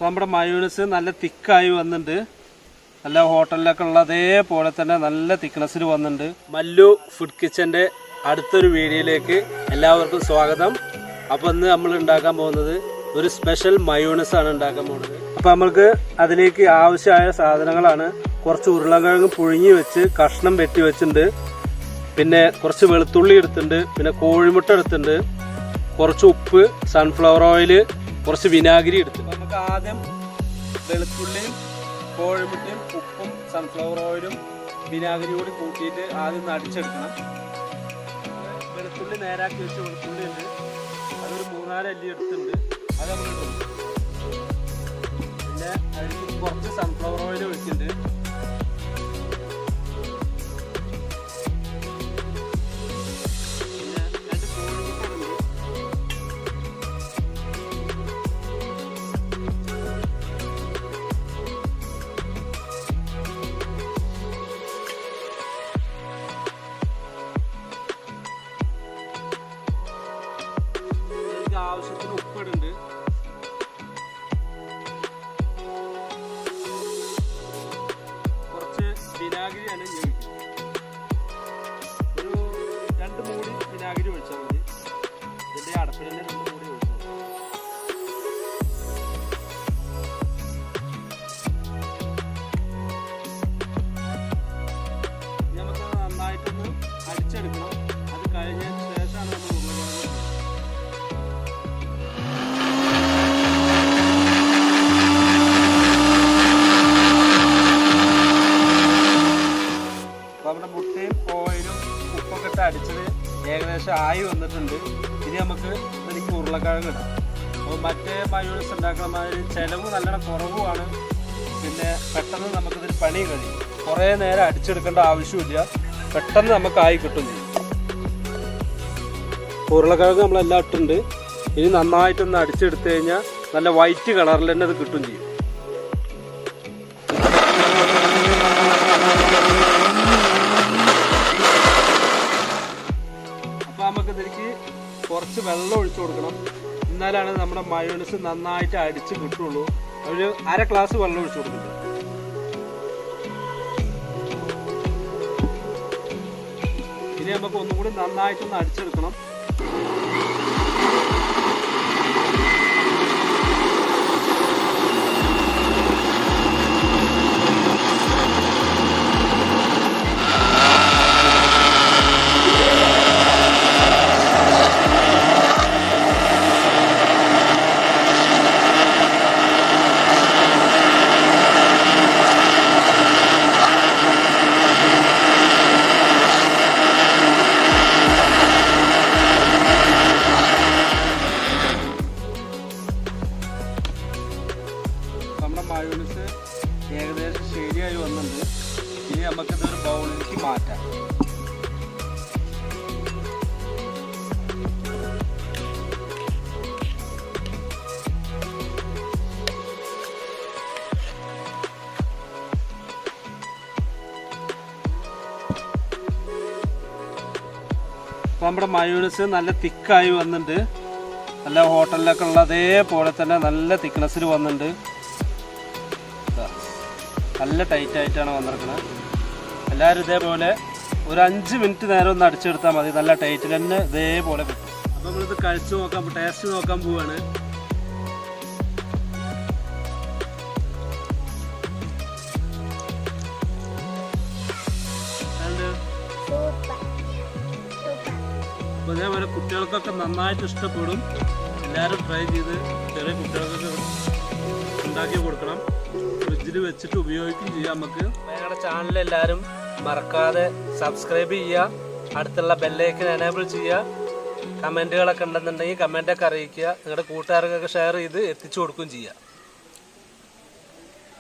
അപ്പോൾ നമ്മുടെ മയോണൈസ് നല്ല തിക്കായി വന്നിട്ടുണ്ട്. നല്ല ഹോട്ടലിലൊക്കെ ഉള്ള അതേപോലെ തന്നെ നല്ല തിക്നെസ്സിൽ വന്നിട്ടുണ്ട്. മല്ലു ഫുഡ് കിച്ചൻ്റെ അടുത്തൊരു വീഡിയോയിലേക്ക് എല്ലാവർക്കും സ്വാഗതം. അപ്പോൾ ഇന്ന് നമ്മൾ ഉണ്ടാക്കാൻ പോകുന്നത് ഒരു സ്പെഷ്യൽ മയോണൈസ് ആണ് ഉണ്ടാക്കാൻ പോകുന്നത്. അപ്പോൾ നമ്മൾക്ക് അതിലേക്ക് ആവശ്യമായ സാധനങ്ങളാണ്: കുറച്ച് ഉരുളക്കിഴങ്ങ് പുഴുങ്ങി വെച്ച് കഷ്ണം വെട്ടി വെച്ചിട്ടുണ്ട്, പിന്നെ കുറച്ച് വെളുത്തുള്ളി എടുത്തിട്ടുണ്ട്, പിന്നെ കോഴിമുട്ട എടുത്തിട്ടുണ്ട്, കുറച്ച് ഉപ്പ്, സൺഫ്ലവർ ഓയിൽ, കുറച്ച് വിനാഗിരി എടുത്തിട്ടുണ്ട്. നമുക്ക് ആദ്യം വെളുത്തുള്ളിയും കോഴിമുട്ടയും ഉപ്പും സൺഫ്ലവർ ഓയിലും വിനാഗിരി കൂടി കൂട്ടിയിട്ട് ആദ്യം ഒന്ന് അടിച്ചെടുക്കണം. വെളുത്തുള്ളി നേരാക്കി വെച്ച് വെളുത്തുള്ളി ഉണ്ട്, അതൊരു 3-4 അല്ലി എടുത്തിട്ടുണ്ട്, അത് നമ്മൾ ഇടും. പിന്നെ അതിലേക്ക് കുറച്ച് സൺഫ്ലവർ ഓയിൽ ഒഴിച്ചിട്ടുണ്ട്. ആവശ്യത്തിന് ഉപ്പിടുണ്ട്. കുറച്ച് വിനാഗിരിയാണ് ഞാൻ ഒഴിക്കുന്നത്. ഒരു 2 മൂടി വിനാഗിരി ഒഴിച്ചാൽ മതി. ഇതിൻ്റെ അടപ്പിൽ തന്നെ 2 മൂടി ഒഴിച്ചു. നമുക്ക് നന്നായിട്ടൊന്ന് അടിച്ചെടുക്കണം. അത് കഴിഞ്ഞതിന് ശേഷമാണ് നമ്മൾ നമ്മുടെ മുട്ടയും ഓയിലും ഉപ്പൊക്കെ ഇട്ട് അടിച്ചത് ഏകദേശം ആയി വന്നിട്ടുണ്ട്. ഇനി നമുക്ക് ഇതിലേക്ക് ഉരുളക്കിഴങ്ങ് ഇടാം. അപ്പോൾ മറ്റേ മയോണൈസ് ഉണ്ടാക്കുന്ന മാതിരി ചിലവ് നല്ലോണം കുറവുമാണ്. പിന്നെ പെട്ടെന്ന് നമുക്കിതിൽ പണി കഴിയും. കുറേ നേരം അടിച്ചെടുക്കേണ്ട ആവശ്യമില്ല, പെട്ടെന്ന് നമുക്ക് ആയി കിട്ടും ചെയ്യും. ഉരുളക്കിഴങ്ങ് നമ്മളെല്ലാം ഇട്ടുണ്ട്. ഇനി നന്നായിട്ടൊന്ന് അടിച്ചെടുത്ത് കഴിഞ്ഞാൽ നല്ല വൈറ്റ് കളറിൽ തന്നെ അത് കിട്ടും ചെയ്യും. നമുക്ക് ഇതിലേക്ക് കുറച്ച് വെള്ളം ഒഴിച്ചു കൊടുക്കണം. എന്നാലാണ് നമ്മുടെ മയോണൈസ് നന്നായിട്ട് അടിച്ച് കിട്ടുള്ളൂ. ഒരു 1/2 ഗ്ലാസ് വെള്ളം ഒഴിച്ചു കൊടുക്കുന്നുണ്ട്. ഇനി നമുക്ക് ഒന്നും കൂടി നന്നായിട്ടൊന്ന് അടിച്ചെടുക്കണം. നമ്മുടെ മയോണൈസ് ഏകദേശം ശരിയായി വന്നിട്ടുണ്ട്. ഇനി നമുക്കിതൊരു ബൗളിലേക്ക് മാറ്റാം. അപ്പോൾ നമ്മുടെ മയോണൈസ് നല്ല തിക്കായി വന്നിട്ടുണ്ട്. നല്ല ഹോട്ടലിലൊക്കെ ഉള്ള അതേപോലെ തന്നെ നല്ല തിക്നെസ്സിൽ വന്നിട്ടുണ്ട്. നല്ല ടൈറ്റായിട്ടാണ് വന്നിരിക്കുന്നത്. എല്ലാവരും ഇതേപോലെ ഒരു 5 മിനിറ്റ് നേരം ഒന്ന് അടിച്ചെടുത്താൽ മതി. നല്ല ടൈറ്റിൽ തന്നെ ഇതേപോലെ കിട്ടും. അപ്പോൾ നമ്മളിത് കഴിച്ച് നോക്കാം, ടേസ്റ്റ് നോക്കാൻ പോവാണ്. അപ്പോൾ ഇതേപോലെ കുട്ടികൾക്കൊക്കെ നന്നായിട്ട് ഇഷ്ടപ്പെടും. എല്ലാവരും ട്രൈ ചെയ്ത് ചെറിയ കുട്ടികൾക്കൊക്കെ ഉണ്ടാക്കി കൊടുക്കണം. ഫ്രിഡ്ജിൽ വെച്ചിട്ട് ഉപയോഗിക്കുകയും ചെയ്യാം. നമുക്ക് ഞങ്ങളുടെ ചാനൽ എല്ലാവരും മറക്കാതെ സബ്സ്ക്രൈബ് ചെയ്യുക, അടുത്തുള്ള ബെല്ലൈക്കൻ എനേബിൾ ചെയ്യുക. കമൻറ്റുകളൊക്കെ ഉണ്ടെന്നുണ്ടെങ്കിൽ കമൻറ്റൊക്കെ അറിയിക്കുക. നിങ്ങളുടെ കൂട്ടുകാർക്കൊക്കെ ഷെയർ ചെയ്ത് എത്തിച്ചു കൊടുക്കുകയും ചെയ്യുക.